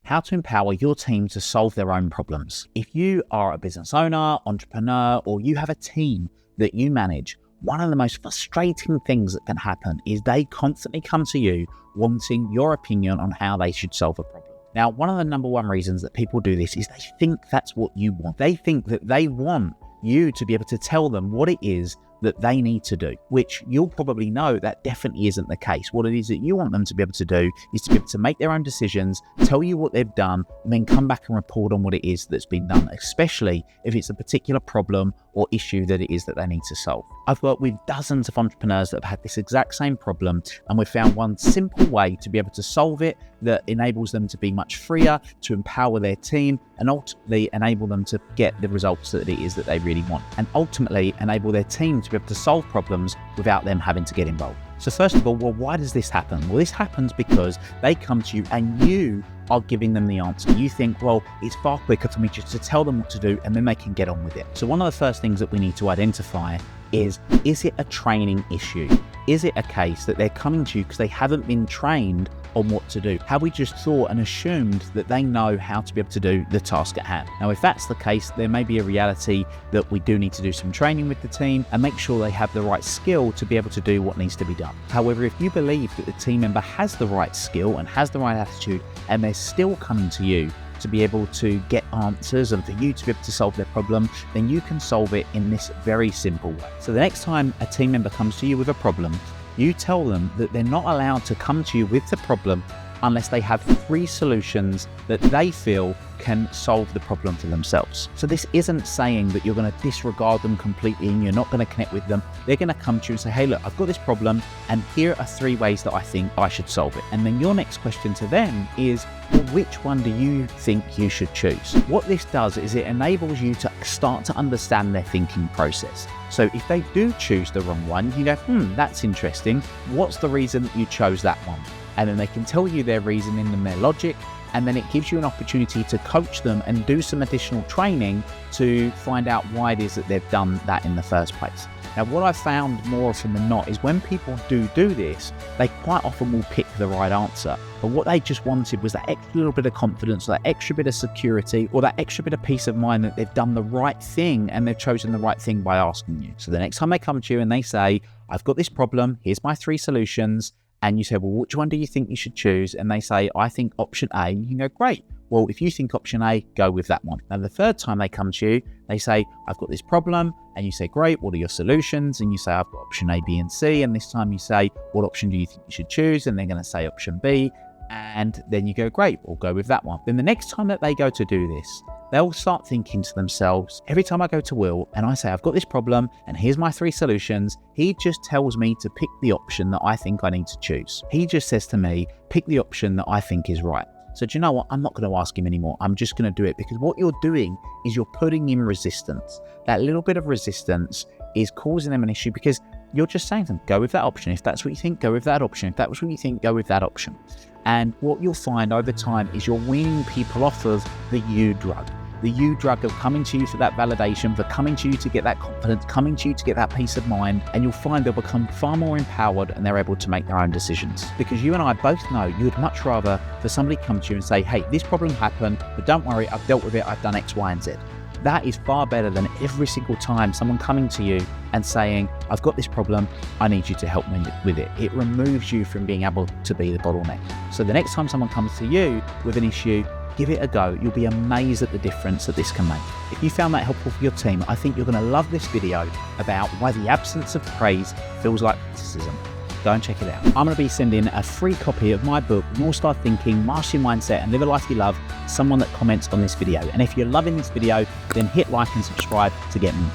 how to empower your team to solve their own problems. If you are a business owner, entrepreneur, or you have a team that you manage, one of the most frustrating things that can happen is they constantly come to you wanting your opinion on how they should solve a problem. Now, one of the number one reasons that people do this is they think that's what you want. They think that they want you to be able to tell them what it is that they need to do, which you'll probably know that definitely isn't the case. What it is that you want them to be able to do is to be able to make their own decisions, tell you what they've done, and then come back and report on what it is that's been done, especially if it's a particular problem or issue that it is that they need to solve. I've worked with dozens of entrepreneurs that have had this exact same problem, and we've found one simple way to be able to solve it that enables them to be much freer, to empower their team, and ultimately enable them to get the results that it is that they really want, and ultimately enable their team to be able to solve problems without them having to get involved. So first of all, well, why does this happen? Well, this happens because they come to you and you are giving them the answer. You think, well, it's far quicker for me just to tell them what to do and then they can get on with it. So one of the first things that we need to identify is it a training issue? Is it a case that they're coming to you because they haven't been trained on what to do? Have we just thought and assumed that they know how to be able to do the task at hand? Now, if that's the case, there may be a reality that we do need to do some training with the team and make sure they have the right skill to be able to do what needs to be done. However, if you believe that the team member has the right skill and has the right attitude and they're still coming to you to be able to get answers and for you to be able to solve their problem, then you can solve it in this very simple way. So the next time a team member comes to you with a problem, you tell them that they're not allowed to come to you with the problem unless they have 3 solutions that they feel can solve the problem for themselves. So this isn't saying that you're going to disregard them completely and you're not going to connect with them. They're going to come to you and say, hey, look, I've got this problem and here are 3 ways that I think I should solve it. And then your next question to them is, well, which one do you think you should choose? What this does is it enables you to start to understand their thinking process. So if they do choose the wrong one, you go, that's interesting. What's the reason that you chose that one? And then they can tell you their reasoning and their logic, and then it gives you an opportunity to coach them and do some additional training to find out why it is that they've done that in the first place. Now, what I've found more often than not is when people do this, they quite often will pick the right answer. But what they just wanted was that extra little bit of confidence, that extra bit of security, or that extra bit of peace of mind that they've done the right thing and they've chosen the right thing by asking you. So the next time they come to you and they say, I've got this problem, here's my 3 solutions, and you say, well, which one do you think you should choose? And they say, I think option A. You can go, great. Well, if you think option A, go with that one. Now, the third time they come to you, they say, I've got this problem. And you say, great, what are your solutions? And you say, I've got option A, B, and C. And this time you say, what option do you think you should choose? And they're going to say option B. And then you go, great, we'll go with that one. Then the next time that they go to do this, they'll start thinking to themselves, every time I go to Will and I say, I've got this problem and here's my 3 solutions, he just tells me to pick the option that I think I need to choose. He just says to me, pick the option that I think is right. So do you know what? I'm not going to ask him anymore. I'm just going to do it, because what you're doing is you're putting in resistance. That little bit of resistance is causing them an issue, because you're just saying to them, go with that option. If that's what you think, go with that option. If that's what you think, go with that option. And what you'll find over time is you're weaning people off of the you drug. The you drug of coming to you for that validation, for coming to you to get that confidence, coming to you to get that peace of mind, and you'll find they'll become far more empowered and they're able to make their own decisions. Because you and I both know you would much rather for somebody come to you and say, hey, this problem happened, but don't worry, I've dealt with it, I've done X, Y, and Z. That is far better than every single time someone coming to you and saying, I've got this problem, I need you to help me with it. It removes you from being able to be the bottleneck. So the next time someone comes to you with an issue, give it a go. You'll be amazed at the difference that this can make. If you found that helpful for your team, I think you're going to love this video about why the absence of praise feels like criticism. Go and check it out. I'm going to be sending a free copy of my book, North Star Thinking, Master Your Mindset and Live a Life You Love, to someone that comments on this video. And if you're loving this video, then hit like and subscribe to get more.